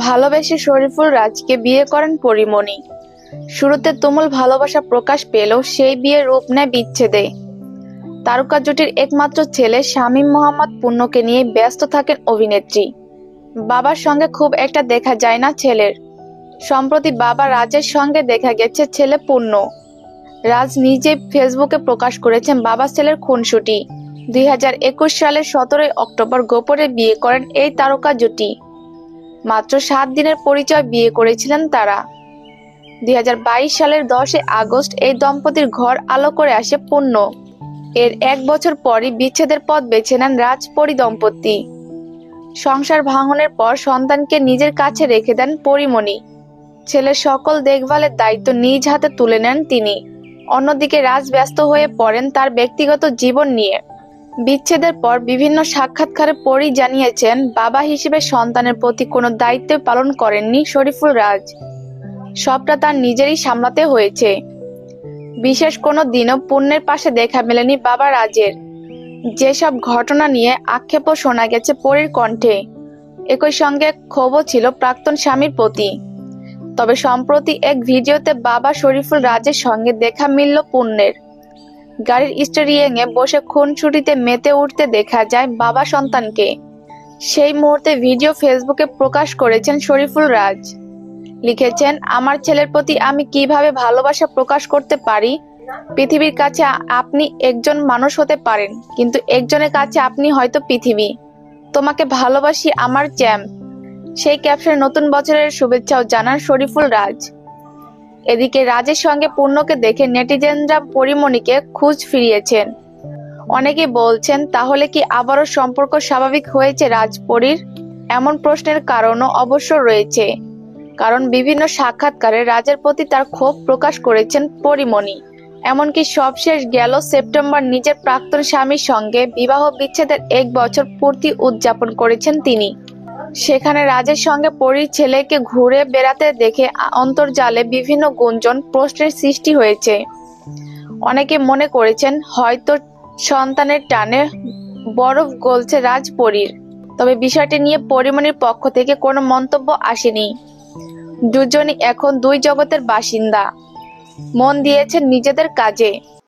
ভালোবেসে শরীফুল রাজকে বিয়ে করেন পরীমণি। শুরুতে তুমুল ভালোবাসা প্রকাশ পেলেও সেই বিয়ে রূপ নেয় বিচ্ছেদে। তারকা জুটির একমাত্র ছেলে শামীম মোহাম্মদ পূর্ণকে নিয়ে ব্যস্ত থাকেন অভিনেত্রী। বাবার সঙ্গে খুব একটা দেখা যায় না ছেলের। সম্প্রতি বাবা রাজের সঙ্গে দেখা গেছে ছেলে পূর্ণ। রাজ নিজেই ফেসবুকে প্রকাশ করেছেন বাবা ছেলের খুনসুটি। 2021 সালের 17 অক্টোবর গোপনে বিয়ে করেন এই তারকা জুটি। মাত্র 7 দিনের পরিচয় বিয়ে করেছিলেন তারা। 2022 সালের 10 আগস্ট এই দম্পতির ঘর আলো করে আসে পূর্ণ। এর 1 বছর পরই বিচ্ছেদের পথ বেছে নেন রাজ পরী দম্পতি। সংসার ভাঙনের পর সন্তানকে নিজের কাছে রেখে দেন পরীমণি। ছেলের সকল দেখভালের দায়িত্ব নিজ হাতে তুলে নেন তিনি। অন্যদিকে রাজ ব্যস্ত হয়ে পড়েন তার ব্যক্তিগত জীবন নিয়ে। বিচ্ছেদের পর বিভিন্ন সাক্ষাৎকারে পরী জানিয়েছেন বাবা হিসেবে সন্তানের প্রতি কোনো দায়িত্ব পালন করেননি শরীফুল রাজ। সবটা তার নিজেরই সামলাতে হয়েছে। বিশেষ কোনো দিনও পূর্ণের পাশে দেখা মেলেনি বাবা রাজের। যেসব ঘটনা নিয়ে আক্ষেপও শোনা গেছে পরীর কণ্ঠে। একই সঙ্গে ক্ষোভও ছিল প্রাক্তন স্বামীর প্রতি। তবে সম্প্রতি এক ভিডিওতে বাবা শরীফুল রাজের সঙ্গে দেখা মিলল পূর্ণের। গাড়ির স্টিয়ারিংয়ে বসে খুনসুটিতে মেতে উঠতে দেখা যায় বাবা সন্তানকে। সেই মুহূর্তে ভিডিও ফেসবুকে প্রকাশ করেছেন শরীফুল রাজ। লিখেছেন, আমার ছেলের প্রতি আমি কিভাবে ভালোবাসা প্রকাশ করতে পারি। পৃথিবীর কাছে আপনি একজন মানুষ হতে পারেন, কিন্তু একজনের কাছে আপনি হয়তো পৃথিবী। তোমাকে ভালোবাসি আমার চ্যাম্প। সেই ক্যাপশনে নতুন বছরের শুভেচ্ছাও জানান শরীফুল রাজ। এদিকে রাজের সঙ্গে পূর্ণকে দেখে নেটিজেনরা পরীমণিকে খোঁজ ফিরিয়েছেন। অনেকেই বলছেন, তাহলে কি আবারও সম্পর্ক স্বাভাবিক হয়েছে রাজ পরীর? এমন প্রশ্নের কারণও অবশ্য রয়েছে। কারণ বিভিন্ন সাক্ষাৎকারে রাজের প্রতি তার ক্ষোভ প্রকাশ করেছেন পরীমণি। এমনকি সবশেষ গেল সেপ্টেম্বর নিজের প্রাক্তন স্বামীর সঙ্গে বিবাহ বিচ্ছেদের 1 বছর পূর্তি উদযাপন করেছেন তিনি। সেখানে রাজের সঙ্গে পরীর ছেলেকে ঘুরে বেড়াতে দেখে অন্তর্জালে বিভিন্ন গুঞ্জন, প্রশ্নের সৃষ্টি হয়েছে। অনেকে মনে করেছেন হয়তো সন্তানের টানে বরফ গলছে রাজ পরীর। তবে বিষয়টি নিয়ে পরীমণির পক্ষ থেকে কোনো মন্তব্য আসেনি। দুজনই এখন দুই জগতের বাসিন্দা, মন দিয়েছেন নিজেদের কাজে।